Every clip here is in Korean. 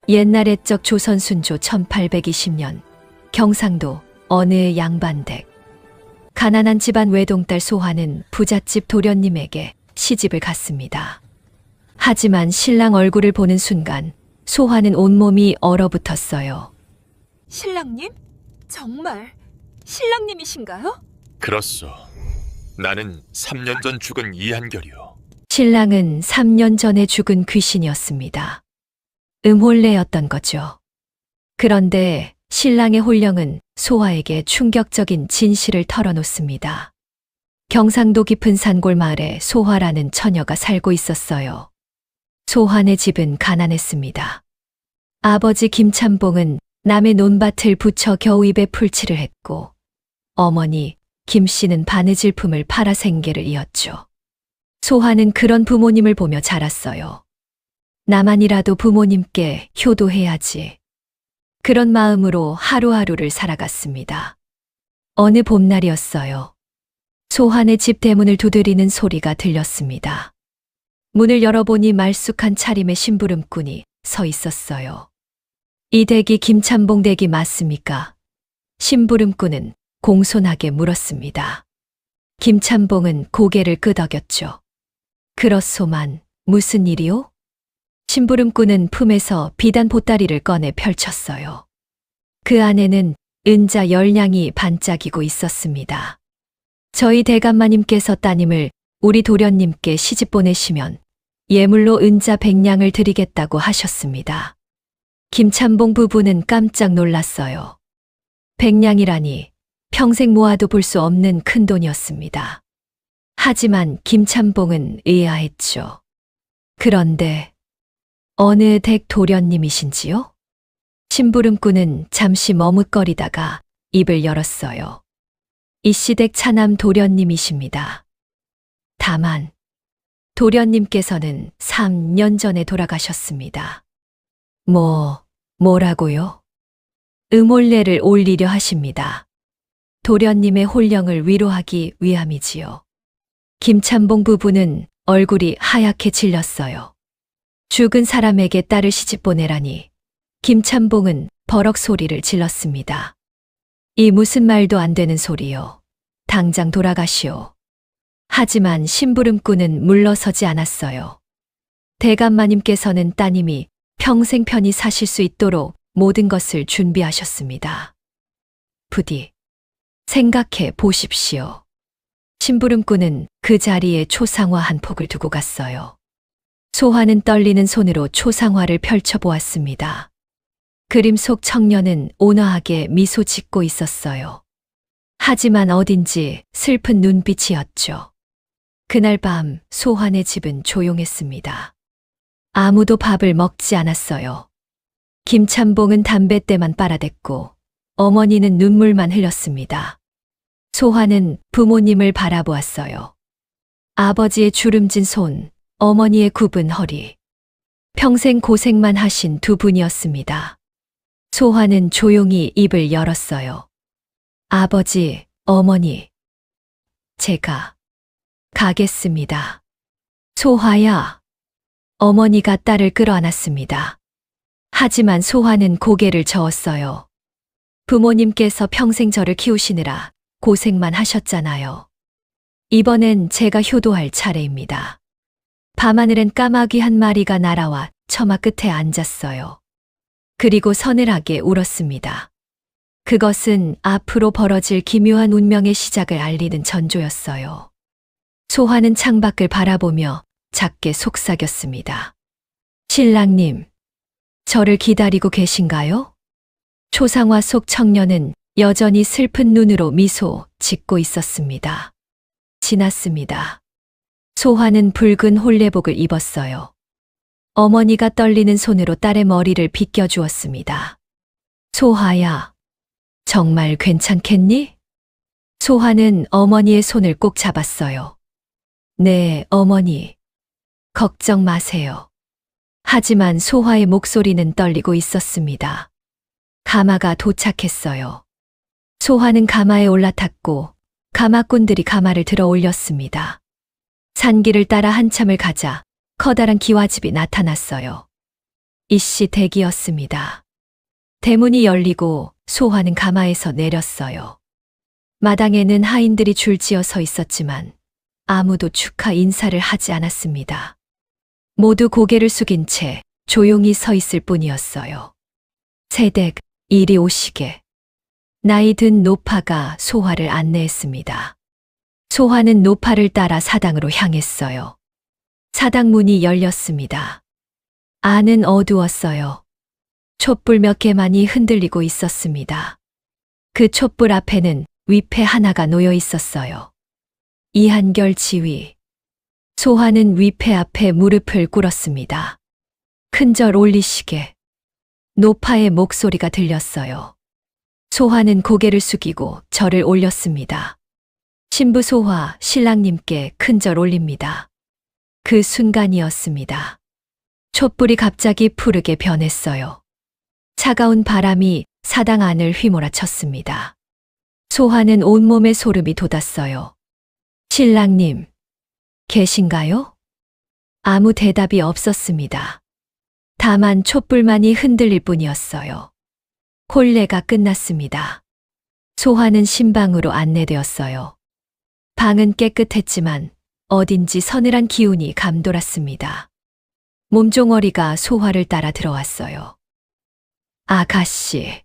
옛날 옛적 조선 순조 1820년 경상도 어느 양반댁. 가난한 집안 외동딸 소화는 부잣집 도련님에게 시집을 갔습니다. 하지만 신랑 얼굴을 보는 순간 소화는 온몸이 얼어붙었어요. 신랑님? 정말 신랑님이신가요? 그렇소. 나는 3년 전 죽은 이한결이오. 신랑은 3년 전에 죽은 귀신이었습니다. 음홀례였던 거죠. 그런데 신랑의 혼령은 소화에게 충격적인 진실을 털어놓습니다. 경상도 깊은 산골 마을에 소화라는 처녀가 살고 있었어요. 소환의 집은 가난했습니다. 아버지 김참봉은 남의 논밭을 부쳐 겨우 입에 풀칠을 했고, 어머니 김씨는 바느질품을 팔아 생계를 이었죠. 소화는 그런 부모님을 보며 자랐어요. 나만이라도 부모님께 효도해야지. 그런 마음으로 하루하루를 살아갔습니다. 어느 봄날이었어요. 소환의 집 대문을 두드리는 소리가 들렸습니다. 문을 열어보니 말쑥한 차림의 심부름꾼이 서 있었어요. 이 댁이 김참봉 댁이 맞습니까? 심부름꾼은 공손하게 물었습니다. 김참봉은 고개를 끄덕였죠. 그렇소만 무슨 일이요? 심부름꾼은 품에서 비단 보따리를 꺼내 펼쳤어요. 그 안에는 은자 10냥이 반짝이고 있었습니다. 저희 대감마님께서 따님을 우리 도련님께 시집 보내시면 예물로 은자 100냥을 드리겠다고 하셨습니다. 김참봉 부부는 깜짝 놀랐어요. 100냥이라니 평생 모아도 볼 수 없는 큰 돈이었습니다. 하지만 김참봉은 의아했죠. 그런데 어느 댁 도련님이신지요? 심부름꾼은 잠시 머뭇거리다가 입을 열었어요. 이씨댁 차남 도련님이십니다. 다만 도련님께서는 3년 전에 돌아가셨습니다. 뭐라고요? 음홀례를 올리려 하십니다. 도련님의 혼령을 위로하기 위함이지요. 김참봉 부부는 얼굴이 하얗게 질렸어요. 죽은 사람에게 딸을 시집 보내라니 김참봉은 버럭 소리를 질렀습니다. 이 무슨 말도 안 되는 소리요. 당장 돌아가시오. 하지만 심부름꾼은 물러서지 않았어요. 대감마님께서는 따님이 평생 편히 사실 수 있도록 모든 것을 준비하셨습니다. 부디 생각해 보십시오. 심부름꾼은 그 자리에 초상화 한 폭을 두고 갔어요. 소화는 떨리는 손으로 초상화를 펼쳐보았습니다. 그림 속 청년은 온화하게 미소 짓고 있었어요. 하지만 어딘지 슬픈 눈빛이었죠. 그날 밤 소환의 집은 조용했습니다. 아무도 밥을 먹지 않았어요. 김참봉은 담뱃대만 빨아댔고 어머니는 눈물만 흘렸습니다. 소환은 부모님을 바라보았어요. 아버지의 주름진 손, 어머니의 굽은 허리. 평생 고생만 하신 두 분이었습니다. 소환은 조용히 입을 열었어요. 아버지, 어머니, 제가 가겠습니다. 소화야. 어머니가 딸을 끌어안았습니다. 하지만 소화는 고개를 저었어요. 부모님께서 평생 저를 키우시느라 고생만 하셨잖아요. 이번엔 제가 효도할 차례입니다. 밤하늘엔 까마귀 한 마리가 날아와 처마 끝에 앉았어요. 그리고 서늘하게 울었습니다. 그것은 앞으로 벌어질 기묘한 운명의 시작을 알리는 전조였어요. 소화는 창밖을 바라보며 작게 속삭였습니다. 신랑님, 저를 기다리고 계신가요? 초상화 속 청년은 여전히 슬픈 눈으로 미소 짓고 있었습니다. 지났습니다. 소화는 붉은 혼례복을 입었어요. 어머니가 떨리는 손으로 딸의 머리를 빗겨주었습니다. 소화야, 정말 괜찮겠니? 소화는 어머니의 손을 꼭 잡았어요. 네, 어머니. 걱정 마세요. 하지만 소화의 목소리는 떨리고 있었습니다. 가마가 도착했어요. 소화는 가마에 올라탔고 가마꾼들이 가마를 들어 올렸습니다. 산길을 따라 한참을 가자 커다란 기와집이 나타났어요. 이씨 댁이었습니다. 대문이 열리고 소화는 가마에서 내렸어요. 마당에는 하인들이 줄지어 서 있었지만 아무도 축하 인사를 하지 않았습니다. 모두 고개를 숙인 채 조용히 서 있을 뿐이었어요. 새댁, 이리 오시게. 나이 든 노파가 소화를 안내했습니다. 소화는 노파를 따라 사당으로 향했어요. 사당 문이 열렸습니다. 안은 어두웠어요. 촛불 몇 개만이 흔들리고 있었습니다. 그 촛불 앞에는 위패 하나가 놓여 있었어요. 이한결 지위. 소화는 위패 앞에 무릎을 꿇었습니다. 큰절 올리시게. 노파의 목소리가 들렸어요. 소화는 고개를 숙이고 절을 올렸습니다. 신부 소화 신랑님께 큰절 올립니다. 그 순간이었습니다. 촛불이 갑자기 푸르게 변했어요. 차가운 바람이 사당 안을 휘몰아쳤습니다. 소화는 온몸에 소름이 돋았어요. 신랑님, 계신가요? 아무 대답이 없었습니다. 다만 촛불만이 흔들릴 뿐이었어요. 혼례가 끝났습니다. 소화는 신방으로 안내되었어요. 방은 깨끗했지만 어딘지 서늘한 기운이 감돌았습니다. 몸종어리가 소화를 따라 들어왔어요. 아가씨,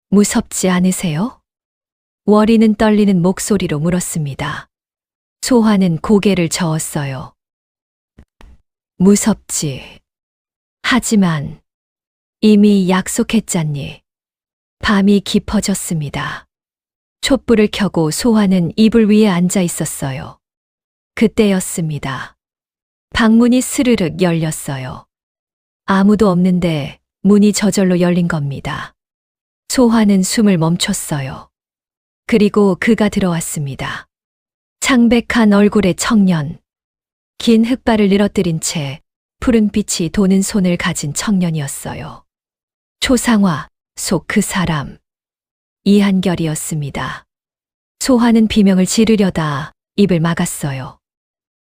무섭지 않으세요? 월이는 떨리는 목소리로 물었습니다. 소화는 고개를 저었어요. 무섭지. 하지만 이미 약속했잖니. 밤이 깊어졌습니다. 촛불을 켜고 소화는 이불 위에 앉아 있었어요. 그때였습니다. 방문이 스르륵 열렸어요. 아무도 없는데 문이 저절로 열린 겁니다. 소화는 숨을 멈췄어요. 그리고 그가 들어왔습니다. 창백한 얼굴의 청년. 긴 흑발을 늘어뜨린 채 푸른빛이 도는 손을 가진 청년이었어요. 초상화, 속 그 사람. 이한결이었습니다. 소화는 비명을 지르려다 입을 막았어요.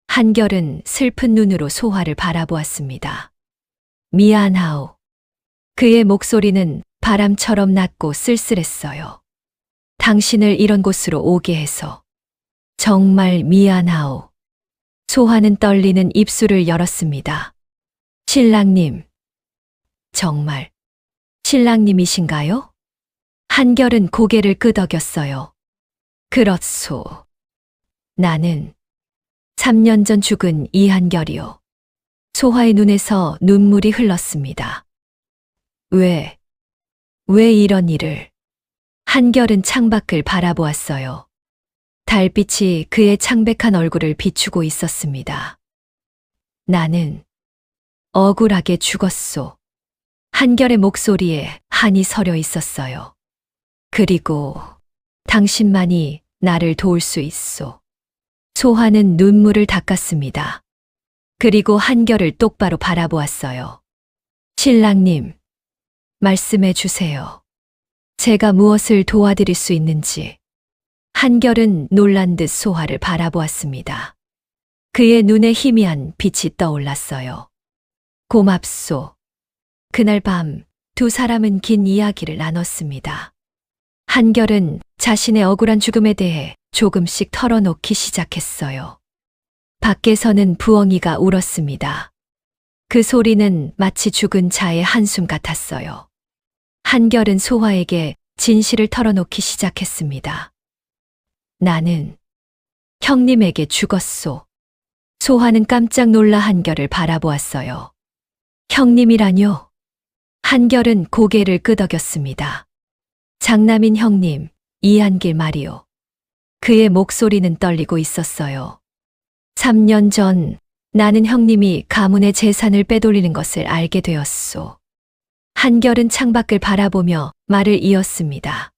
한결은 슬픈 눈으로 소화를 바라보았습니다. 미안하오. 그의 목소리는 바람처럼 낮고 쓸쓸했어요. 당신을 이런 곳으로 오게 해서 정말 미안하오. 소화는 떨리는 입술을 열었습니다. 신랑님. 정말 신랑님이신가요? 한결은 고개를 끄덕였어요. 그렇소. 나는 3년 전 죽은 이한결이요. 소화의 눈에서 눈물이 흘렀습니다. 왜 이런 일을? 한결은 창밖을 바라보았어요. 달빛이 그의 창백한 얼굴을 비추고 있었습니다. 나는 억울하게 죽었소. 한결의 목소리에 한이 서려 있었어요. 그리고 당신만이 나를 도울 수 있소. 소화는 눈물을 닦았습니다. 그리고 한결을 똑바로 바라보았어요. 신랑님, 말씀해 주세요. 제가 무엇을 도와드릴 수 있는지. 한결은 놀란 듯 소화를 바라보았습니다. 그의 눈에 희미한 빛이 떠올랐어요. 고맙소. 그날 밤 두 사람은 긴 이야기를 나눴습니다. 한결은 자신의 억울한 죽음에 대해 조금씩 털어놓기 시작했어요. 밖에서는 부엉이가 울었습니다. 그 소리는 마치 죽은 자의 한숨 같았어요. 한결은 소화에게 진실을 털어놓기 시작했습니다. 나는 형님에게 죽었소. 소화는 깜짝 놀라 한결을 바라보았어요. 형님이라뇨? 한결은 고개를 끄덕였습니다. 장남인 형님, 이한길 말이요. 그의 목소리는 떨리고 있었어요. 3년 전 나는 형님이 가문의 재산을 빼돌리는 것을 알게 되었소. 한결은 창밖을 바라보며 말을 이었습니다.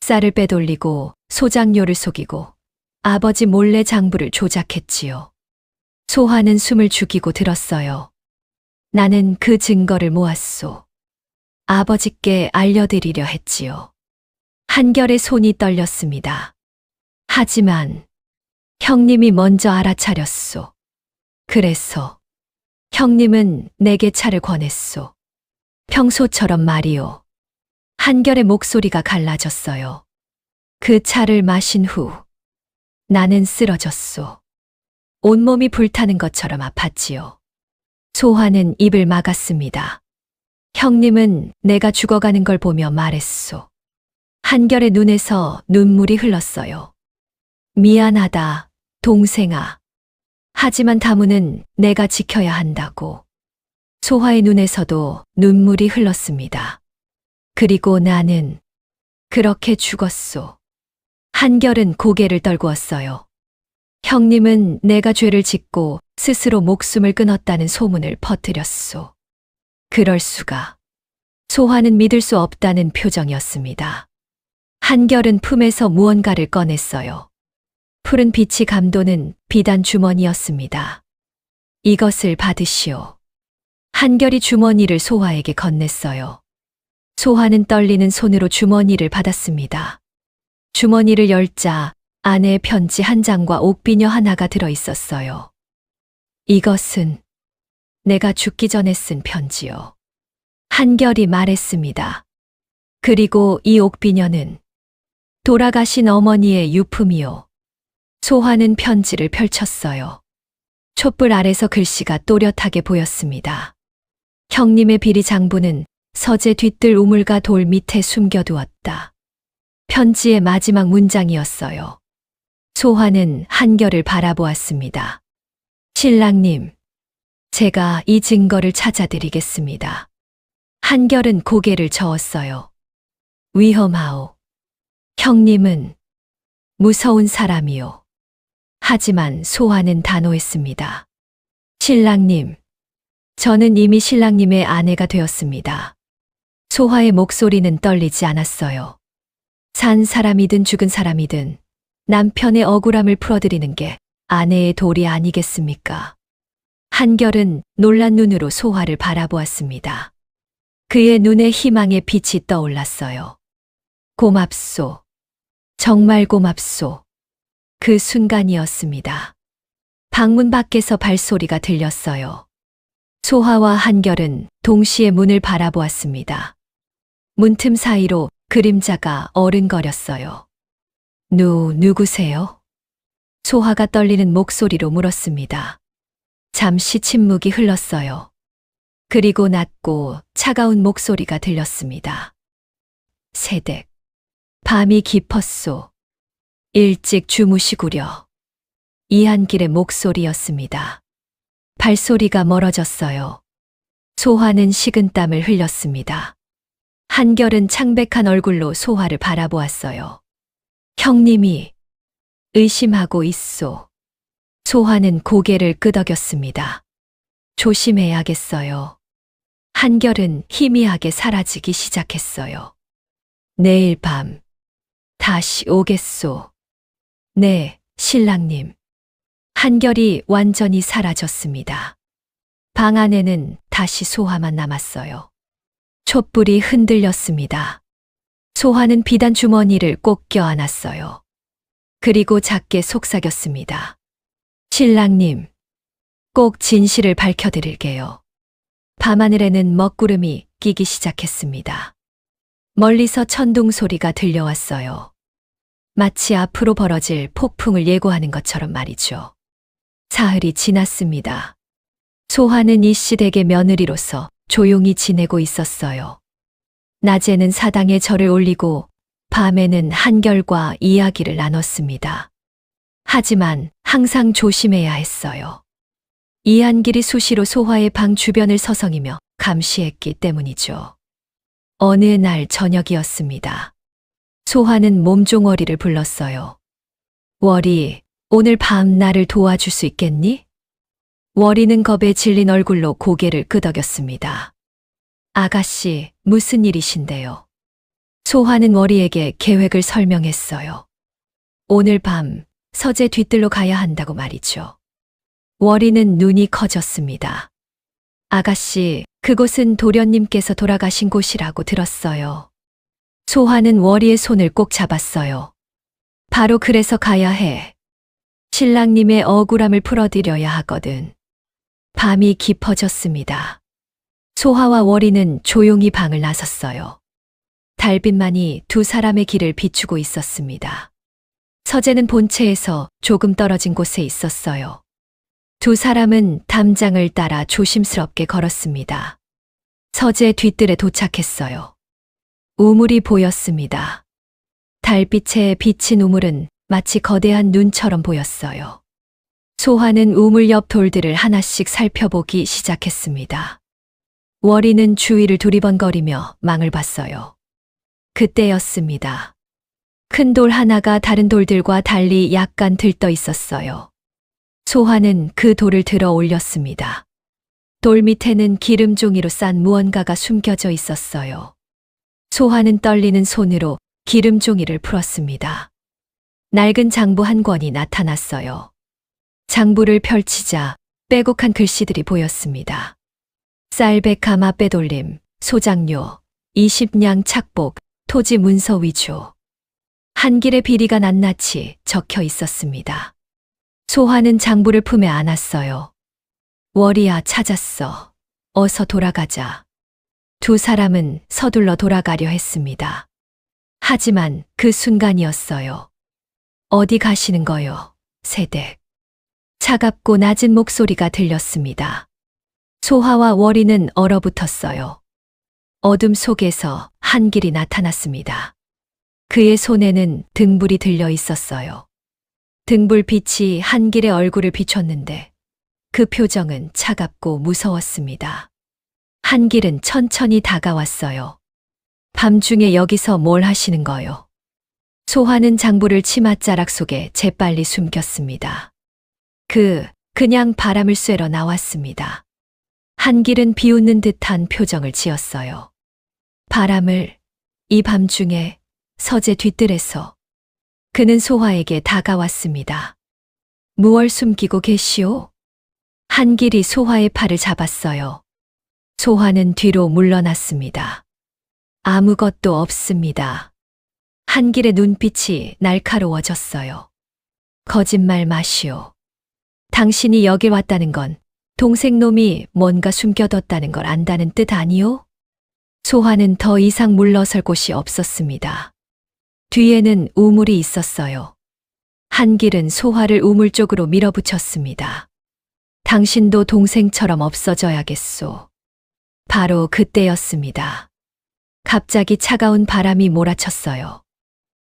쌀을 빼돌리고 소장료를 속이고 아버지 몰래 장부를 조작했지요. 소화는 숨을 죽이고 들었어요. 나는 그 증거를 모았소. 아버지께 알려드리려 했지요. 한결의 손이 떨렸습니다. 하지만 형님이 먼저 알아차렸소. 그래서 형님은 내게 차를 권했소. 평소처럼 말이오. 한결의 목소리가 갈라졌어요. 그 차를 마신 후 나는 쓰러졌소. 온몸이 불타는 것처럼 아팠지요. 소화는 입을 막았습니다. 형님은 내가 죽어가는 걸 보며 말했소. 한결의 눈에서 눈물이 흘렀어요. 미안하다, 동생아. 하지만 다무는 내가 지켜야 한다고. 소화의 눈에서도 눈물이 흘렀습니다. 그리고 나는 그렇게 죽었소. 한결은 고개를 떨구었어요. 형님은 내가 죄를 짓고 스스로 목숨을 끊었다는 소문을 퍼뜨렸소. 그럴 수가. 소화는 믿을 수 없다는 표정이었습니다. 한결은 품에서 무언가를 꺼냈어요. 푸른 빛이 감도는 비단 주머니였습니다. 이것을 받으시오. 한결이 주머니를 소화에게 건넸어요. 소화는 떨리는 손으로 주머니를 받았습니다. 주머니를 열자 안에 편지 한 장과 옥비녀 하나가 들어 있었어요. 이것은 내가 죽기 전에 쓴 편지요. 한결이 말했습니다. 그리고 이 옥비녀는 돌아가신 어머니의 유품이요. 소화는 편지를 펼쳤어요. 촛불 아래서 글씨가 또렷하게 보였습니다. 형님의 비리 장부는 서재 뒤뜰 우물가 돌 밑에 숨겨두었다. 편지의 마지막 문장이었어요. 소화는 한결을 바라보았습니다. 신랑님, 제가 이 증거를 찾아드리겠습니다. 한결은 고개를 저었어요. 위험하오. 형님은 무서운 사람이오. 하지만 소화는 단호했습니다. 신랑님, 저는 이미 신랑님의 아내가 되었습니다. 소화의 목소리는 떨리지 않았어요. 산 사람이든 죽은 사람이든 남편의 억울함을 풀어드리는 게 아내의 도리 아니겠습니까? 한결은 놀란 눈으로 소화를 바라보았습니다. 그의 눈에 희망의 빛이 떠올랐어요. 고맙소. 정말 고맙소. 그 순간이었습니다. 방문 밖에서 발소리가 들렸어요. 소화와 한결은 동시에 문을 바라보았습니다. 문틈 사이로 그림자가 어른거렸어요. 누구세요? 소화가 떨리는 목소리로 물었습니다. 잠시 침묵이 흘렀어요. 그리고 낮고 차가운 목소리가 들렸습니다. 새댁. 밤이 깊었소. 일찍 주무시구려. 이한길의 목소리였습니다. 발소리가 멀어졌어요. 소화는 식은땀을 흘렸습니다. 한결은 창백한 얼굴로 소화를 바라보았어요. 형님이 의심하고 있소. 소화는 고개를 끄덕였습니다. 조심해야겠어요. 한결은 희미하게 사라지기 시작했어요. 내일 밤 다시 오겠소. 네, 신랑님. 한결이 완전히 사라졌습니다. 방 안에는 다시 소화만 남았어요. 촛불이 흔들렸습니다. 소화는 비단 주머니를 꼭 껴안았어요. 그리고 작게 속삭였습니다. 신랑님, 꼭 진실을 밝혀드릴게요. 밤하늘에는 먹구름이 끼기 시작했습니다. 멀리서 천둥 소리가 들려왔어요. 마치 앞으로 벌어질 폭풍을 예고하는 것처럼 말이죠. 사흘이 지났습니다. 소화는 이 시댁의 며느리로서 조용히 지내고 있었어요. 낮에는 사당에 절을 올리고 밤에는 한결과 이야기를 나눴습니다. 하지만 항상 조심해야 했어요. 이한길이 수시로 소화의 방 주변을 서성이며 감시했기 때문이죠. 어느 날 저녁이었습니다. 소화는 몸종월이를 불렀어요. 월이, 오늘 밤 나를 도와줄 수 있겠니? 월이는 겁에 질린 얼굴로 고개를 끄덕였습니다. 아가씨, 무슨 일이신데요? 소화는 월이에게 계획을 설명했어요. 오늘 밤 서재 뒤뜰로 가야 한다고 말이죠. 월이는 눈이 커졌습니다. 아가씨, 그곳은 도련님께서 돌아가신 곳이라고 들었어요. 소화는 월이의 손을 꼭 잡았어요. 바로 그래서 가야 해. 신랑님의 억울함을 풀어드려야 하거든. 밤이 깊어졌습니다. 소화와 월이는 조용히 방을 나섰어요. 달빛만이 두 사람의 길을 비추고 있었습니다. 서재는 본체에서 조금 떨어진 곳에 있었어요. 두 사람은 담장을 따라 조심스럽게 걸었습니다. 서재 뒤뜰에 도착했어요. 우물이 보였습니다. 달빛에 비친 우물은 마치 거대한 눈처럼 보였어요. 소화는 우물 옆 돌들을 하나씩 살펴보기 시작했습니다. 월이는 주위를 두리번거리며 망을 봤어요. 그때였습니다. 큰 돌 하나가 다른 돌들과 달리 약간 들떠 있었어요. 소화는 그 돌을 들어 올렸습니다. 돌 밑에는 기름종이로 싼 무언가가 숨겨져 있었어요. 소화는 떨리는 손으로 기름종이를 풀었습니다. 낡은 장부 한 권이 나타났어요. 장부를 펼치자 빼곡한 글씨들이 보였습니다. 쌀백 가마 빼돌림, 소장료, 20냥 착복, 토지 문서 위조. 한길의 비리가 낱낱이 적혀 있었습니다. 소화는 장부를 품에 안았어요. 월이야, 찾았어. 어서 돌아가자. 두 사람은 서둘러 돌아가려 했습니다. 하지만 그 순간이었어요. 어디 가시는 거요, 세댁? 차갑고 낮은 목소리가 들렸습니다. 소화와 월이는 얼어붙었어요. 어둠 속에서 한길이 나타났습니다. 그의 손에는 등불이 들려 있었어요. 등불빛이 한길의 얼굴을 비췄는데 그 표정은 차갑고 무서웠습니다. 한길은 천천히 다가왔어요. 밤중에 여기서 뭘 하시는 거요? 소화는 장부를 치맛자락 속에 재빨리 숨겼습니다. 그냥 바람을 쐬러 나왔습니다. 한길은 비웃는 듯한 표정을 지었어요. 바람을, 이 밤중에 서재 뒤뜰에서. 그는 소화에게 다가왔습니다. 무얼 숨기고 계시오? 한길이 소화의 팔을 잡았어요. 소화는 뒤로 물러났습니다. 아무것도 없습니다. 한길의 눈빛이 날카로워졌어요. 거짓말 마시오. 당신이 여길 왔다는 건 동생놈이 뭔가 숨겨뒀다는 걸 안다는 뜻 아니오? 소화는 더 이상 물러설 곳이 없었습니다. 뒤에는 우물이 있었어요. 한길은 소화를 우물 쪽으로 밀어붙였습니다. 당신도 동생처럼 없어져야겠소. 바로 그때였습니다. 갑자기 차가운 바람이 몰아쳤어요.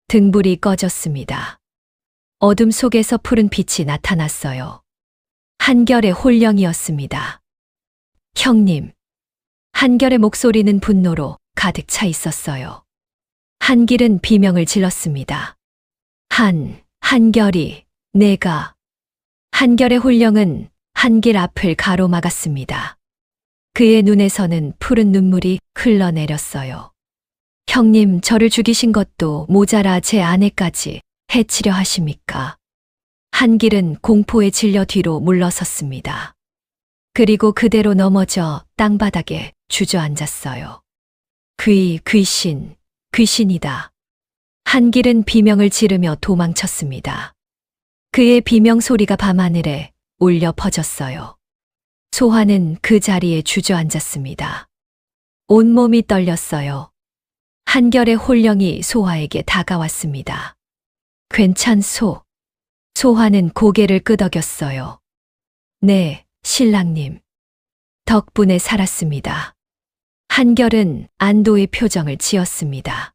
등불이 꺼졌습니다. 어둠 속에서 푸른 빛이 나타났어요. 한결의 홀령이었습니다. 형님. 한결의 목소리는 분노로 가득 차 있었어요. 한길은 비명을 질렀습니다. 한결이, 내가. 한결의 홀령은 한길 앞을 가로막았습니다. 그의 눈에서는 푸른 눈물이 흘러내렸어요. 형님, 저를 죽이신 것도 모자라 제 아내까지 해치려 하십니까? 한길은 공포에 질려 뒤로 물러섰습니다. 그리고 그대로 넘어져 땅바닥에 주저앉았어요. 귀신이다. 한길은 비명을 지르며 도망쳤습니다. 그의 비명 소리가 밤하늘에 울려 퍼졌어요. 소화는 그 자리에 주저앉았습니다. 온몸이 떨렸어요. 한결의 홀령이 소화에게 다가왔습니다. 괜찮소? 소화는 고개를 끄덕였어요. 네, 신랑님. 덕분에 살았습니다. 한결은 안도의 표정을 지었습니다.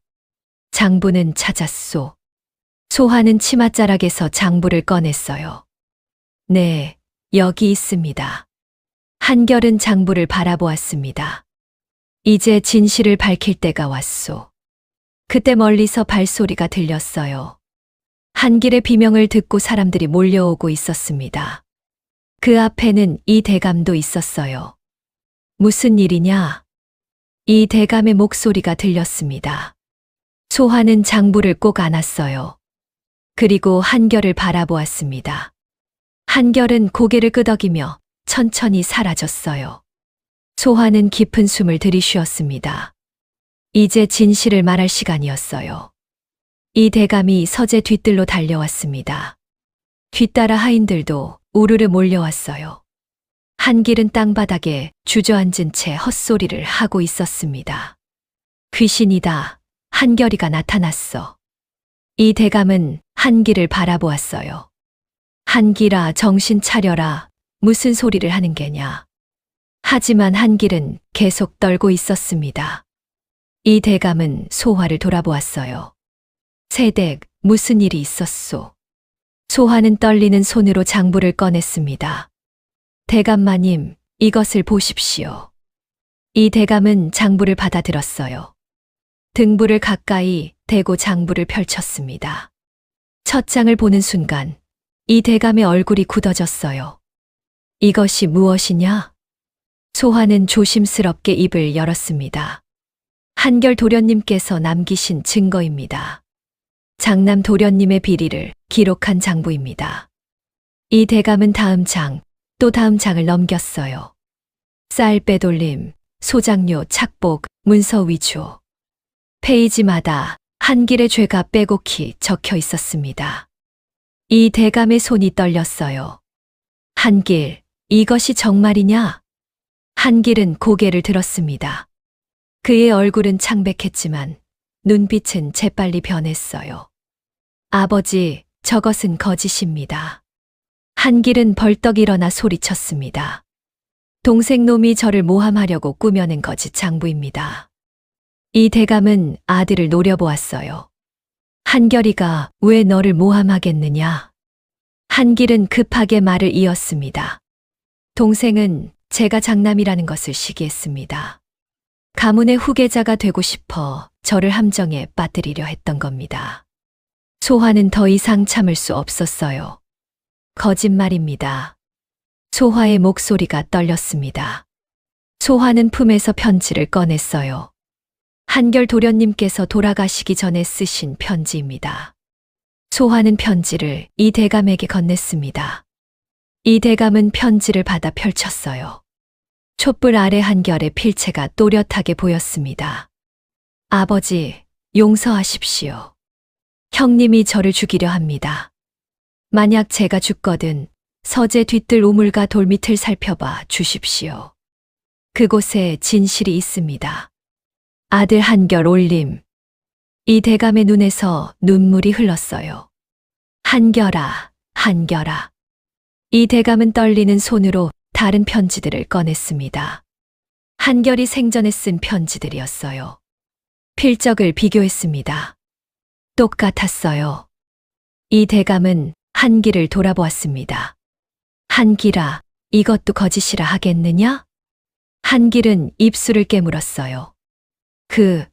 장부는 찾았소. 소화는 치맛자락에서 장부를 꺼냈어요. 네, 여기 있습니다. 한결은 장부를 바라보았습니다. 이제 진실을 밝힐 때가 왔소. 그때 멀리서 발소리가 들렸어요. 한길의 비명을 듣고 사람들이 몰려오고 있었습니다. 그 앞에는 이 대감도 있었어요. 무슨 일이냐? 이 대감의 목소리가 들렸습니다. 소화는 장부를 꼭 안았어요. 그리고 한결을 바라보았습니다. 한결은 고개를 끄덕이며 천천히 사라졌어요. 소화는 깊은 숨을 들이쉬었습니다. 이제 진실을 말할 시간이었어요. 이 대감이 서재 뒤뜰로 달려왔습니다. 뒤따라 하인들도 우르르 몰려왔어요. 한길은 땅바닥에 주저앉은 채 헛소리를 하고 있었습니다. 귀신이다. 한결이가 나타났어. 이 대감은 한길을 바라보았어요. 한길아, 정신 차려라. 무슨 소리를 하는 게냐. 하지만 한길은 계속 떨고 있었습니다. 이 대감은 소화를 돌아보았어요. 세댁, 무슨 일이 있었소? 소화는 떨리는 손으로 장부를 꺼냈습니다. 대감마님, 이것을 보십시오. 이 대감은 장부를 받아들었어요. 등불을 가까이 대고 장부를 펼쳤습니다. 첫 장을 보는 순간 이 대감의 얼굴이 굳어졌어요. 이것이 무엇이냐? 소화는 조심스럽게 입을 열었습니다. 한결 도련님께서 남기신 증거입니다. 장남 도련님의 비리를 기록한 장부입니다. 이 대감은 다음 장, 또 다음 장을 넘겼어요. 쌀 빼돌림, 소장료, 착복, 문서 위조. 페이지마다 한길의 죄가 빼곡히 적혀 있었습니다. 이 대감의 손이 떨렸어요. 한길, 이것이 정말이냐? 한길은 고개를 들었습니다. 그의 얼굴은 창백했지만 눈빛은 재빨리 변했어요. 아버지, 저것은 거짓입니다. 한길은 벌떡 일어나 소리쳤습니다. 동생놈이 저를 모함하려고 꾸며낸 거짓 장부입니다. 이 대감은 아들을 노려보았어요. 한결이가 왜 너를 모함하겠느냐? 한길은 급하게 말을 이었습니다. 동생은 제가 장남이라는 것을 시기했습니다. 가문의 후계자가 되고 싶어 저를 함정에 빠뜨리려 했던 겁니다. 소화는 더 이상 참을 수 없었어요. 거짓말입니다. 소화의 목소리가 떨렸습니다. 소화는 품에서 편지를 꺼냈어요. 한결 도련님께서 돌아가시기 전에 쓰신 편지입니다. 소화는 편지를 이 대감에게 건넸습니다. 이 대감은 편지를 받아 펼쳤어요. 촛불 아래 한결의 필체가 또렷하게 보였습니다. 아버지, 용서하십시오. 형님이 저를 죽이려 합니다. 만약 제가 죽거든 서재 뒤뜰 우물과 돌밑을 살펴봐 주십시오. 그곳에 진실이 있습니다. 아들 한결 올림. 이 대감의 눈에서 눈물이 흘렀어요. 한결아, 한결아. 이 대감은 떨리는 손으로 다른 편지들을 꺼냈습니다. 한결이 생전에 쓴 편지들이었어요. 필적을 비교했습니다. 똑같았어요. 이 대감은 한길을 돌아보았습니다. 한길아, 이것도 거짓이라 하겠느냐? 한길은 입술을 깨물었어요.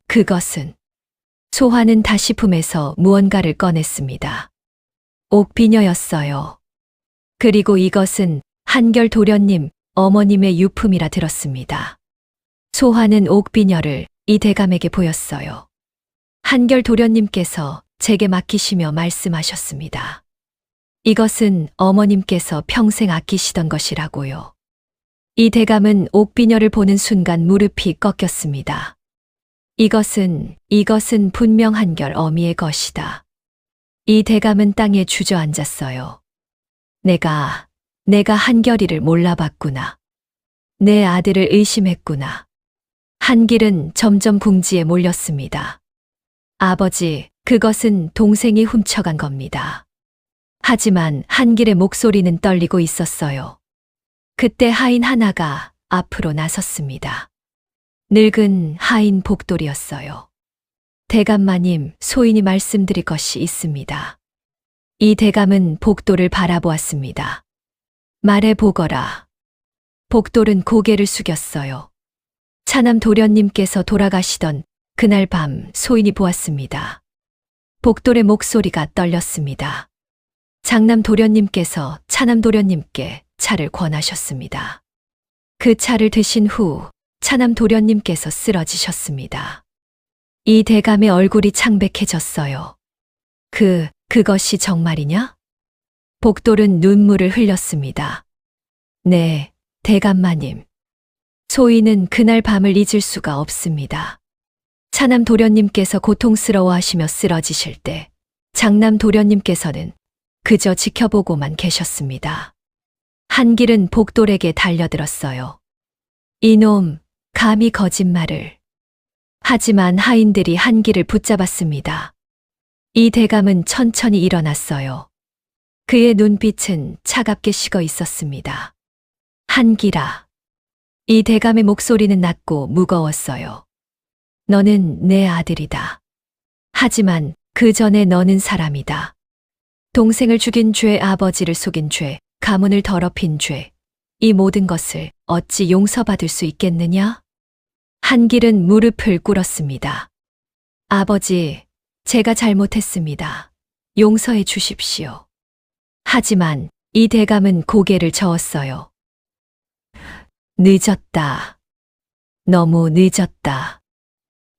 그것은. 소화는 다시 품에서 무언가를 꺼냈습니다. 옥비녀였어요. 그리고 이것은 한결 도련님, 어머님의 유품이라 들었습니다. 소화는 옥비녀를 이 대감에게 보였어요. 한결 도련님께서 제게 맡기시며 말씀하셨습니다. 이것은 어머님께서 평생 아끼시던 것이라고요. 이 대감은 옥비녀를 보는 순간 무릎이 꺾였습니다. 이것은 분명 한결 어미의 것이다. 이 대감은 땅에 주저앉았어요. 내가 한결이를 몰라봤구나. 내 아들을 의심했구나. 한길은 점점 궁지에 몰렸습니다. 아버지, 그것은 동생이 훔쳐간 겁니다. 하지만 한길의 목소리는 떨리고 있었어요. 그때 하인 하나가 앞으로 나섰습니다. 늙은 하인 복돌이었어요. 대감마님, 소인이 말씀드릴 것이 있습니다. 이 대감은 복돌을 바라보았습니다. 말해보거라. 복돌은 고개를 숙였어요. 차남 도련님께서 돌아가시던 그날 밤 소인이 보았습니다. 복돌의 목소리가 떨렸습니다. 장남 도련님께서 차남 도련님께 차를 권하셨습니다. 그 차를 드신 후 차남 도련님께서 쓰러지셨습니다. 이 대감의 얼굴이 창백해졌어요. 그것이 정말이냐? 복돌은 눈물을 흘렸습니다. 네, 대감마님. 소인은 그날 밤을 잊을 수가 없습니다. 차남 도련님께서 고통스러워하시며 쓰러지실 때 장남 도련님께서는 그저 지켜보고만 계셨습니다. 한길은 복돌에게 달려들었어요. 이놈, 감히 거짓말을. 하지만 하인들이 한길을 붙잡았습니다. 이 대감은 천천히 일어났어요. 그의 눈빛은 차갑게 식어 있었습니다. 한길아. 이 대감의 목소리는 낮고 무거웠어요. 너는 내 아들이다. 하지만 그 전에 너는 사람이다. 동생을 죽인 죄, 아버지를 속인 죄, 가문을 더럽힌 죄, 이 모든 것을 어찌 용서받을 수 있겠느냐? 한길은 무릎을 꿇었습니다. 아버지, 제가 잘못했습니다. 용서해 주십시오. 하지만 이 대감은 고개를 저었어요. 늦었다. 너무 늦었다.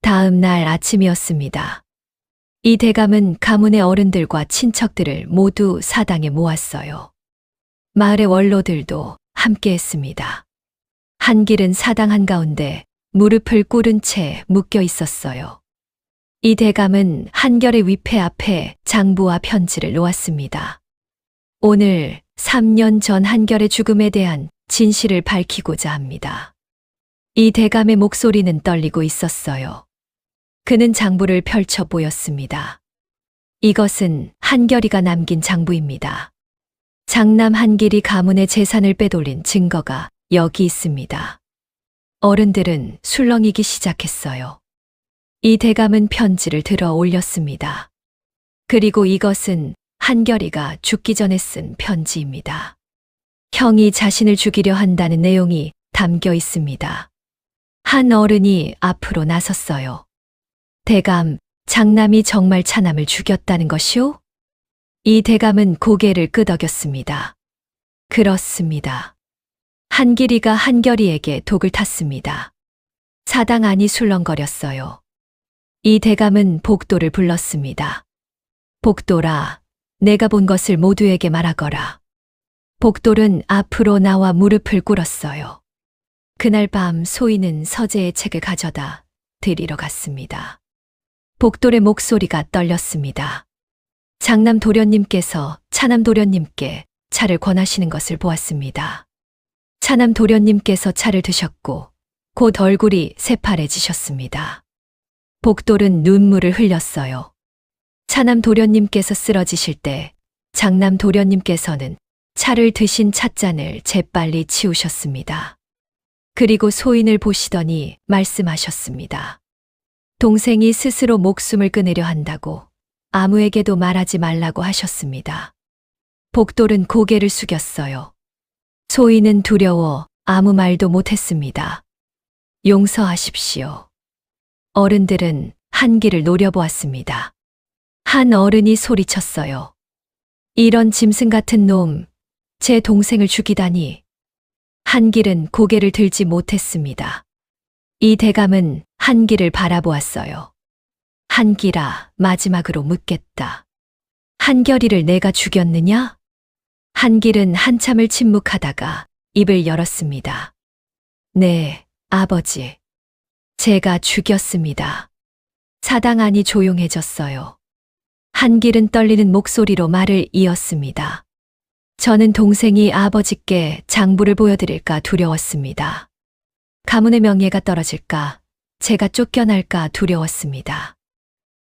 다음 날 아침이었습니다. 이 대감은 가문의 어른들과 친척들을 모두 사당에 모았어요. 마을의 원로들도 함께 했습니다. 한길은 사당 한가운데 무릎을 꿇은 채 묶여 있었어요. 이 대감은 한결의 위패 앞에 장부와 편지를 놓았습니다. 오늘 3년 전 한결의 죽음에 대한 진실을 밝히고자 합니다. 이 대감의 목소리는 떨리고 있었어요. 그는 장부를 펼쳐 보였습니다. 이것은 한결이가 남긴 장부입니다. 장남 한길이 가문의 재산을 빼돌린 증거가 여기 있습니다. 어른들은 술렁이기 시작했어요. 이 대감은 편지를 들어 올렸습니다. 그리고 이것은 한결이가 죽기 전에 쓴 편지입니다. 형이 자신을 죽이려 한다는 내용이 담겨 있습니다. 한 어른이 앞으로 나섰어요. 대감, 장남이 정말 차남을 죽였다는 것이오? 이 대감은 고개를 끄덕였습니다. 그렇습니다. 한길이가 한결이에게 독을 탔습니다. 사당 안이 술렁거렸어요. 이 대감은 복도를 불렀습니다. 복돌아, 내가 본 것을 모두에게 말하거라. 복돌은 앞으로 나와 무릎을 꿇었어요. 그날 밤 소인은 서재의 책을 가져다 드리러 갔습니다. 복돌의 목소리가 떨렸습니다. 장남 도련님께서 차남 도련님께 차를 권하시는 것을 보았습니다. 차남 도련님께서 차를 드셨고 곧 얼굴이 새파래지셨습니다. 복돌은 눈물을 흘렸어요. 차남 도련님께서 쓰러지실 때 장남 도련님께서는 차를 드신 찻잔을 재빨리 치우셨습니다. 그리고 소인을 보시더니 말씀하셨습니다. 동생이 스스로 목숨을 끊으려 한다고 아무에게도 말하지 말라고 하셨습니다. 복돌은 고개를 숙였어요. 소인은 두려워 아무 말도 못했습니다. 용서하십시오. 어른들은 한길을 노려보았습니다. 한 어른이 소리쳤어요. 이런 짐승 같은 놈, 제 동생을 죽이다니. 한길은 고개를 들지 못했습니다. 이 대감은 한길을 바라보았어요. 한길아, 마지막으로 묻겠다. 한결이를 내가 죽였느냐? 한길은 한참을 침묵하다가 입을 열었습니다. 네, 아버지. 제가 죽였습니다. 사당 안이 조용해졌어요. 한길은 떨리는 목소리로 말을 이었습니다. 저는 동생이 아버지께 장부를 보여드릴까 두려웠습니다. 가문의 명예가 떨어질까, 제가 쫓겨날까 두려웠습니다.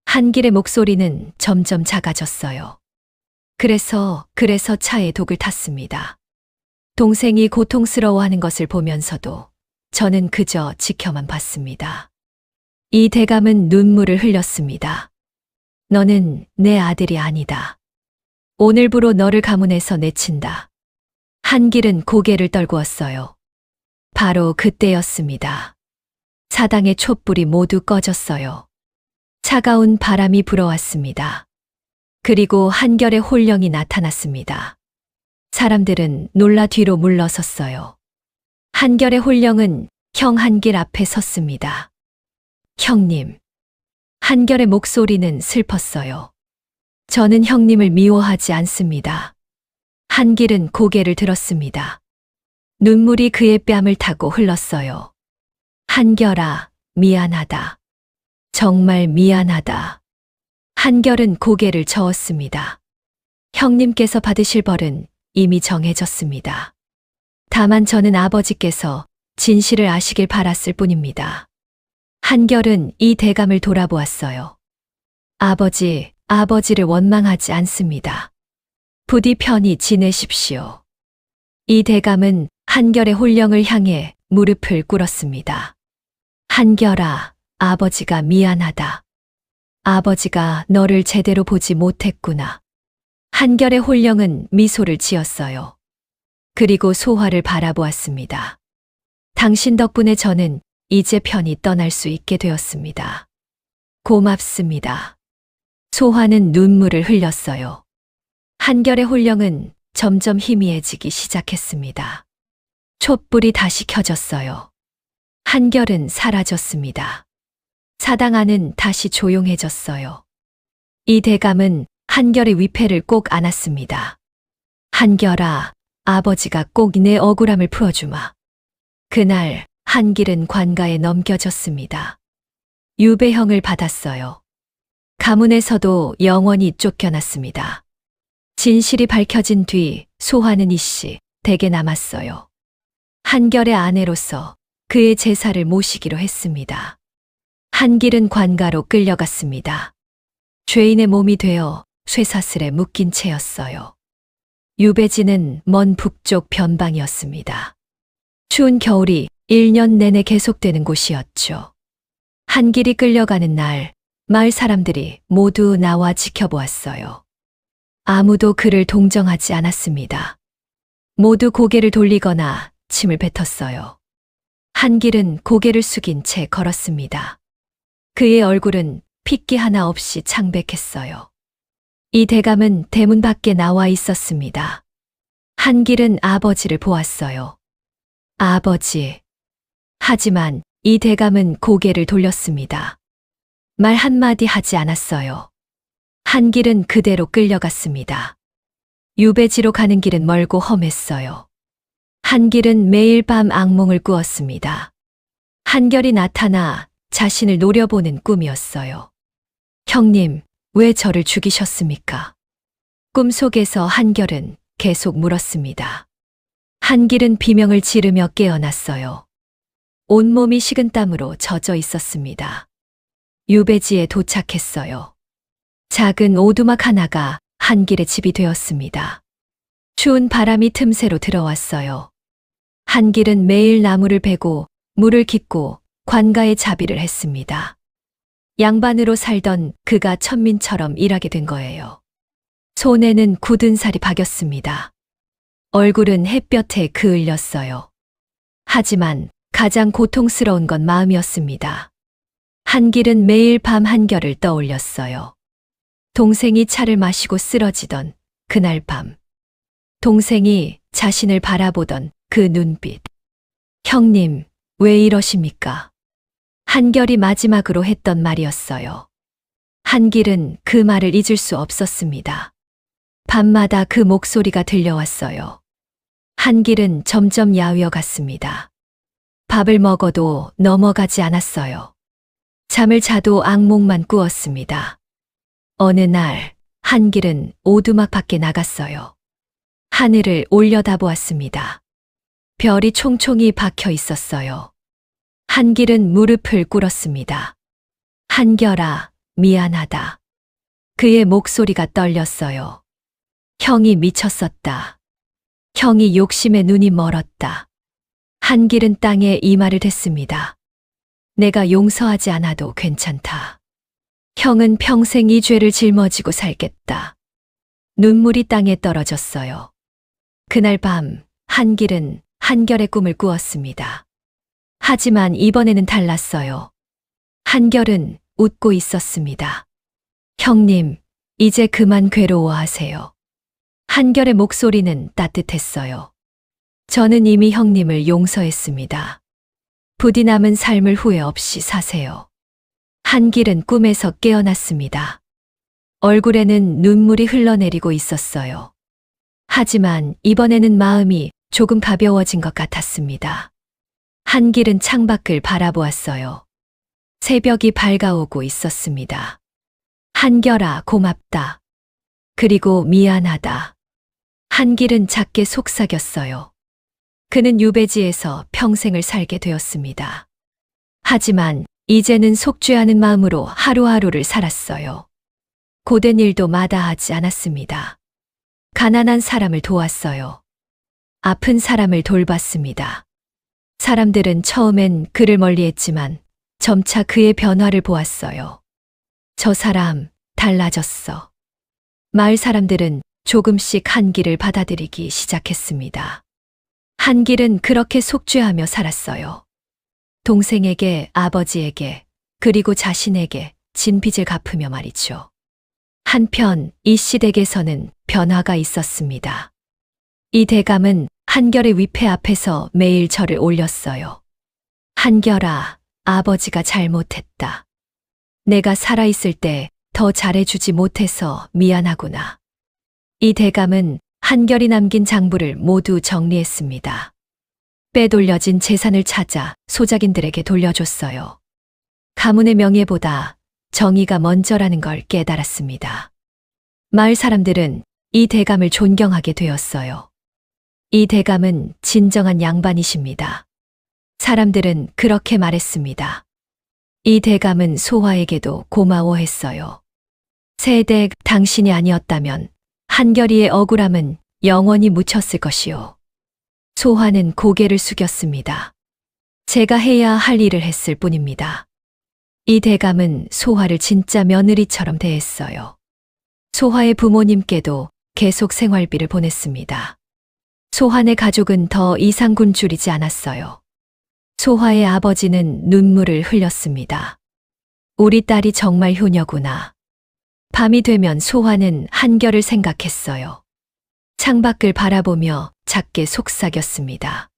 한길의 목소리는 점점 작아졌어요. 그래서 차에 독을 탔습니다. 동생이 고통스러워하는 것을 보면서도 저는 그저 지켜만 봤습니다. 이 대감은 눈물을 흘렸습니다. 너는 내 아들이 아니다. 오늘부로 너를 가문에서 내친다. 한길은 고개를 떨구었어요. 바로 그때였습니다. 사당의 촛불이 모두 꺼졌어요. 차가운 바람이 불어왔습니다. 그리고 한결의 홀령이 나타났습니다. 사람들은 놀라 뒤로 물러섰어요. 한결의 홀령은 형 한길 앞에 섰습니다. 형님. 한결의 목소리는 슬펐어요. 저는 형님을 미워하지 않습니다. 한길은 고개를 들었습니다. 눈물이 그의 뺨을 타고 흘렀어요. 한결아, 미안하다. 정말 미안하다. 한결은 고개를 저었습니다. 형님께서 받으실 벌은 이미 정해졌습니다. 다만 저는 아버지께서 진실을 아시길 바랐을 뿐입니다. 한결은 이 대감을 돌아보았어요. 아버지를 원망하지 않습니다. 부디 편히 지내십시오. 이 대감은 한결의 홀령을 향해 무릎을 꿇었습니다. 한결아, 아버지가 미안하다. 아버지가 너를 제대로 보지 못했구나. 한결의 홀령은 미소를 지었어요. 그리고 소화를 바라보았습니다. 당신 덕분에 저는 이제 편히 떠날 수 있게 되었습니다. 고맙습니다. 소화는 눈물을 흘렸어요. 한결의 홀령은 점점 희미해지기 시작했습니다. 촛불이 다시 켜졌어요. 한결은 사라졌습니다. 사당 안은 다시 조용해졌어요. 이 대감은 한결의 위패를 꼭 안았습니다. 한결아, 아버지가 꼭 내 억울함을 풀어주마. 그날 한길은 관가에 넘겨졌습니다. 유배형을 받았어요. 가문에서도 영원히 쫓겨났습니다. 진실이 밝혀진 뒤 소화는 이씨 댁에 남았어요. 한결의 아내로서 그의 제사를 모시기로 했습니다. 한길은 관가로 끌려갔습니다. 죄인의 몸이 되어 쇠사슬에 묶인 채였어요. 유배지는 먼 북쪽 변방이었습니다. 추운 겨울이 1년 내내 계속되는 곳이었죠. 한길이 끌려가는 날, 마을 사람들이 모두 나와 지켜보았어요. 아무도 그를 동정하지 않았습니다. 모두 고개를 돌리거나 침을 뱉었어요. 한길은 고개를 숙인 채 걸었습니다. 그의 얼굴은 핏기 하나 없이 창백했어요. 이 대감은 대문 밖에 나와 있었습니다. 한길은 아버지를 보았어요. 아버지. 하지만 이 대감은 고개를 돌렸습니다. 말 한마디 하지 않았어요. 한길은 그대로 끌려갔습니다. 유배지로 가는 길은 멀고 험했어요. 한길은 매일 밤 악몽을 꾸었습니다. 한결이 나타나 자신을 노려보는 꿈이었어요. 형님, 왜 저를 죽이셨습니까? 꿈속에서 한결은 계속 물었습니다. 한길은 비명을 지르며 깨어났어요. 온몸이 식은땀으로 젖어 있었습니다. 유배지에 도착했어요. 작은 오두막 하나가 한길의 집이 되었습니다. 추운 바람이 틈새로 들어왔어요. 한길은 매일 나무를 베고 물을 깃고 관가에 자비를 했습니다. 양반으로 살던 그가 천민처럼 일하게 된 거예요. 손에는 굳은 살이 박였습니다. 얼굴은 햇볕에 그을렸어요. 하지만 가장 고통스러운 건 마음이었습니다. 한길은 매일 밤 한결을 떠올렸어요. 동생이 차를 마시고 쓰러지던 그날 밤. 동생이 자신을 바라보던 그 눈빛. 형님, 왜 이러십니까? 한결이 마지막으로 했던 말이었어요. 한길은 그 말을 잊을 수 없었습니다. 밤마다 그 목소리가 들려왔어요. 한길은 점점 야위어 갔습니다. 밥을 먹어도 넘어가지 않았어요. 잠을 자도 악몽만 꾸었습니다. 어느 날 한길은 오두막 밖에 나갔어요. 하늘을 올려다보았습니다. 별이 총총히 박혀 있었어요. 한길은 무릎을 꿇었습니다. 한결아, 미안하다. 그의 목소리가 떨렸어요. 형이 미쳤었다. 형이 욕심에 눈이 멀었다. 한길은 땅에 이마를 댔습니다. 내가 용서하지 않아도 괜찮다. 형은 평생 이 죄를 짊어지고 살겠다. 눈물이 땅에 떨어졌어요. 그날 밤 한길은 한결의 꿈을 꾸었습니다. 하지만 이번에는 달랐어요. 한결은 웃고 있었습니다. 형님, 이제 그만 괴로워하세요. 한결의 목소리는 따뜻했어요. 저는 이미 형님을 용서했습니다. 부디 남은 삶을 후회 없이 사세요. 한길은 꿈에서 깨어났습니다. 얼굴에는 눈물이 흘러내리고 있었어요. 하지만 이번에는 마음이 조금 가벼워진 것 같았습니다. 한길은 창밖을 바라보았어요. 새벽이 밝아오고 있었습니다. 한결아, 고맙다. 그리고 미안하다. 한길은 작게 속삭였어요. 그는 유배지에서 평생을 살게 되었습니다. 하지만 이제는 속죄하는 마음으로 하루하루를 살았어요. 고된 일도 마다하지 않았습니다. 가난한 사람을 도왔어요. 아픈 사람을 돌봤습니다. 사람들은 처음엔 그를 멀리했지만 점차 그의 변화를 보았어요. 저 사람 달라졌어. 마을 사람들은 조금씩 한길을 받아들이기 시작했습니다. 한길은 그렇게 속죄하며 살았어요. 동생에게, 아버지에게, 그리고 자신에게 진 빚을 갚으며 말이죠. 한편 이씨 댁에서는 변화가 있었습니다. 이 대감은 한결의 위패 앞에서 매일 절을 올렸어요. 한결아, 아버지가 잘못했다. 내가 살아있을 때 더 잘해주지 못해서 미안하구나. 이 대감은 한결이 남긴 장부를 모두 정리했습니다. 빼돌려진 재산을 찾아 소작인들에게 돌려줬어요. 가문의 명예보다 정의가 먼저라는 걸 깨달았습니다. 마을 사람들은 이 대감을 존경하게 되었어요. 이 대감은 진정한 양반이십니다. 사람들은 그렇게 말했습니다. 이 대감은 소화에게도 고마워했어요. 세댁, 당신이 아니었다면 한결이의 억울함은 영원히 묻혔을 것이요. 소화는 고개를 숙였습니다. 제가 해야 할 일을 했을 뿐입니다. 이 대감은 소화를 진짜 며느리처럼 대했어요. 소화의 부모님께도 계속 생활비를 보냈습니다. 소환의 가족은 더 이상 굶주리지 않았어요. 소화의 아버지는 눈물을 흘렸습니다. 우리 딸이 정말 효녀구나. 밤이 되면 소화는 한결을 생각했어요. 창밖을 바라보며 작게 속삭였습니다.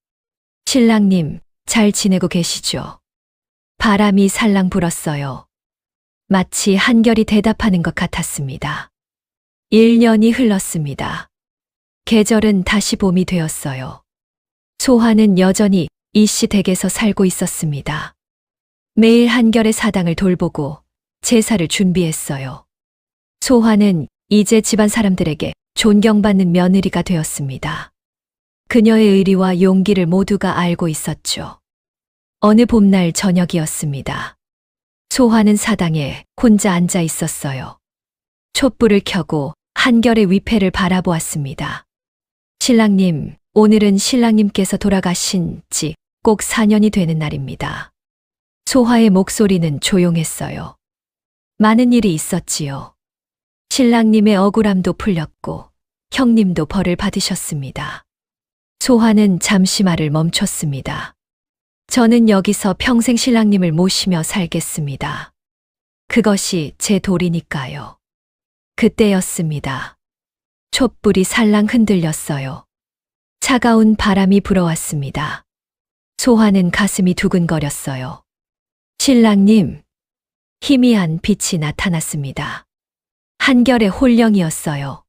신랑님, 잘 지내고 계시죠? 바람이 살랑 불었어요. 마치 한결이 대답하는 것 같았습니다. 1년이 흘렀습니다. 계절은 다시 봄이 되었어요. 소화는 여전히 이씨 댁에서 살고 있었습니다. 매일 한결의 사당을 돌보고 제사를 준비했어요. 소화는 이제 집안 사람들에게 존경받는 며느리가 되었습니다. 그녀의 의리와 용기를 모두가 알고 있었죠. 어느 봄날 저녁이었습니다. 소화는 사당에 혼자 앉아 있었어요. 촛불을 켜고 한결의 위패를 바라보았습니다. 신랑님, 오늘은 신랑님께서 돌아가신 지 꼭 4년이 되는 날입니다. 소화의 목소리는 조용했어요. 많은 일이 있었지요. 신랑님의 억울함도 풀렸고 형님도 벌을 받으셨습니다. 소화는 잠시 말을 멈췄습니다. 저는 여기서 평생 신랑님을 모시며 살겠습니다. 그것이 제 도리니까요. 그때였습니다. 촛불이 살랑 흔들렸어요. 차가운 바람이 불어왔습니다. 소화는 가슴이 두근거렸어요. 신랑님, 희미한 빛이 나타났습니다. 한결의 홀령이었어요.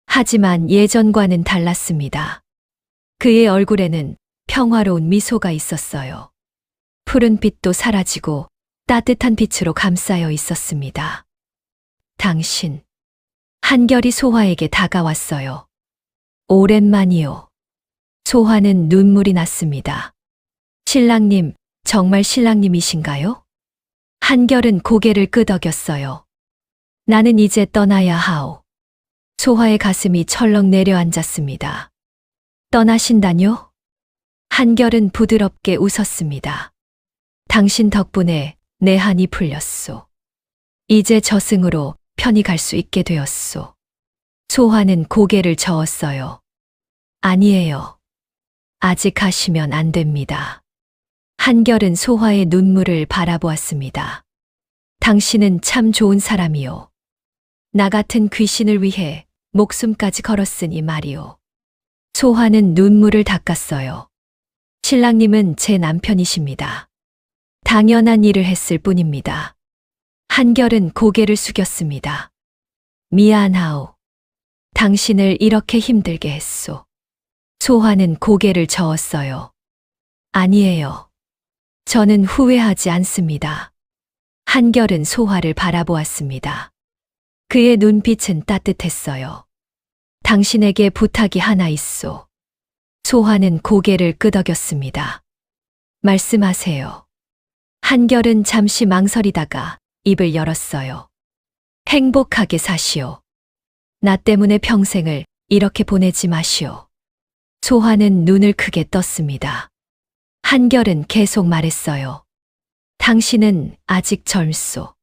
하지만 예전과는 달랐습니다. 그의 얼굴에는 평화로운 미소가 있었어요. 푸른 빛도 사라지고 따뜻한 빛으로 감싸여 있었습니다. 당신, 한결이 소화에게 다가왔어요. 오랜만이요. 소화는 눈물이 났습니다. 신랑님, 정말 신랑님이신가요? 한결은 고개를 끄덕였어요. 나는 이제 떠나야 하오. 소화의 가슴이 철렁 내려앉았습니다. 떠나신다뇨? 한결은 부드럽게 웃었습니다. 당신 덕분에 내 한이 풀렸소. 이제 저승으로 편히 갈 수 있게 되었소. 소화는 고개를 저었어요. 아니에요. 아직 가시면 안 됩니다. 한결은 소화의 눈물을 바라보았습니다. 당신은 참 좋은 사람이요. 나 같은 귀신을 위해 목숨까지 걸었으니 말이오. 소화는 눈물을 닦았어요. 신랑님은 제 남편이십니다. 당연한 일을 했을 뿐입니다. 한결은 고개를 숙였습니다. 미안하오. 당신을 이렇게 힘들게 했소. 소화는 고개를 저었어요. 아니에요. 저는 후회하지 않습니다. 한결은 소화를 바라보았습니다. 그의 눈빛은 따뜻했어요. 당신에게 부탁이 하나 있소. 소화는 고개를 끄덕였습니다. 말씀하세요. 한결은 잠시 망설이다가 입을 열었어요. 행복하게 사시오. 나 때문에 평생을 이렇게 보내지 마시오. 소화는 눈을 크게 떴습니다. 한결은 계속 말했어요. 당신은 아직 젊소.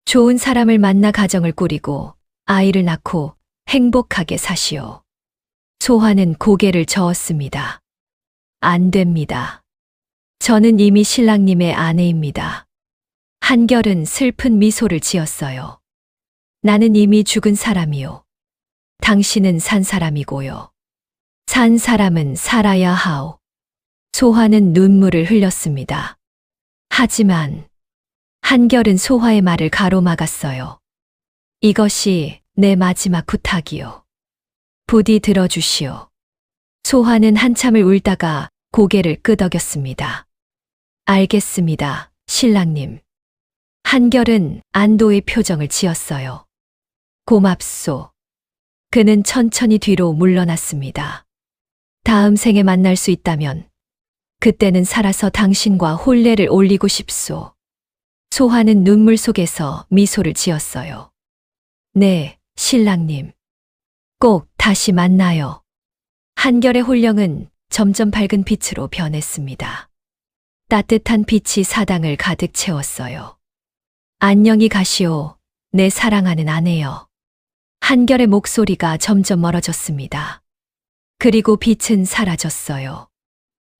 좋은 사람을 만나 가정을 꾸리고 아이를 낳고 행복하게 사시오. 소화는 고개를 저었습니다. 안 됩니다. 저는 이미 신랑님의 아내입니다. 한결은 슬픈 미소를 지었어요. 나는 이미 죽은 사람이요. 당신은 산 사람이고요. 산 사람은 살아야 하오. 소화는 눈물을 흘렸습니다. 하지만 한결은 소화의 말을 가로막았어요. 이것이 내 마지막 부탁이요. 부디 들어주시오. 소화는 한참을 울다가 고개를 끄덕였습니다. 알겠습니다, 신랑님. 한결은 안도의 표정을 지었어요. 고맙소. 그는 천천히 뒤로 물러났습니다. 다음 생에 만날 수 있다면 그때는 살아서 당신과 혼례를 올리고 싶소. 소화는 눈물 속에서 미소를 지었어요. 네, 신랑님. 꼭 다시 만나요. 한결의 홀령은 점점 밝은 빛으로 변했습니다. 따뜻한 빛이 사당을 가득 채웠어요. 안녕히 가시오, 내 사랑하는 아내여. 한결의 목소리가 점점 멀어졌습니다. 그리고 빛은 사라졌어요.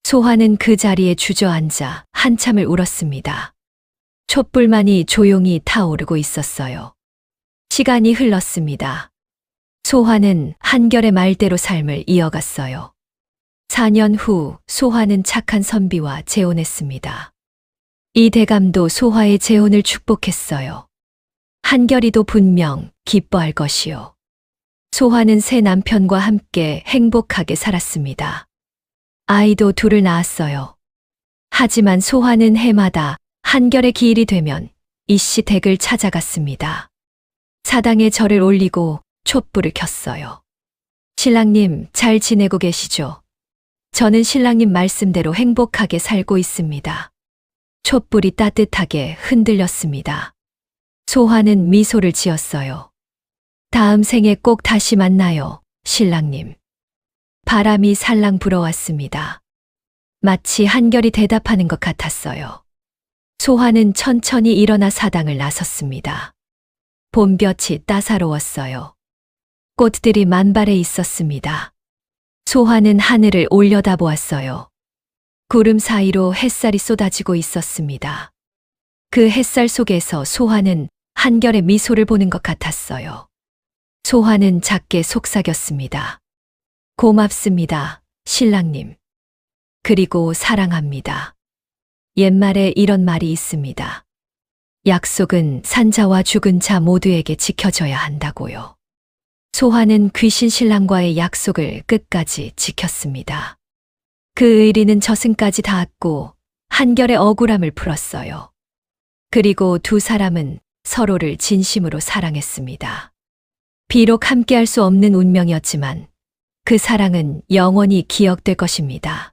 소화는 그 자리에 주저앉아 한참을 울었습니다. 촛불만이 조용히 타오르고 있었어요. 시간이 흘렀습니다. 소화는 한결의 말대로 삶을 이어갔어요. 4년 후 소화는 착한 선비와 재혼했습니다. 이 대감도 소화의 재혼을 축복했어요. 한결이도 분명 기뻐할 것이요. 소화는 새 남편과 함께 행복하게 살았습니다. 아이도 둘을 낳았어요. 하지만 소화는 해마다 한결의 기일이 되면 이씨 댁을 찾아갔습니다. 사당에 절을 올리고 촛불을 켰어요. 신랑님 잘 지내고 계시죠? 저는 신랑님 말씀대로 행복하게 살고 있습니다. 촛불이 따뜻하게 흔들렸습니다. 소화는 미소를 지었어요. 다음 생에 꼭 다시 만나요, 신랑님. 바람이 살랑 불어왔습니다. 마치 한결이 대답하는 것 같았어요. 소화는 천천히 일어나 사당을 나섰습니다. 봄볕이 따사로웠어요. 꽃들이 만발해 있었습니다. 소화는 하늘을 올려다보았어요. 구름 사이로 햇살이 쏟아지고 있었습니다. 그 햇살 속에서 소화는 한결의 미소를 보는 것 같았어요. 소화는 작게 속삭였습니다. 고맙습니다, 신랑님. 그리고 사랑합니다. 옛말에 이런 말이 있습니다. 약속은 산자와 죽은 자 모두에게 지켜져야 한다고요. 소화는 귀신 신랑과의 약속을 끝까지 지켰습니다. 그 의리는 저승까지 닿았고 한결의 억울함을 풀었어요. 그리고 두 사람은 서로를 진심으로 사랑했습니다. 비록 함께할 수 없는 운명이었지만 그 사랑은 영원히 기억될 것입니다.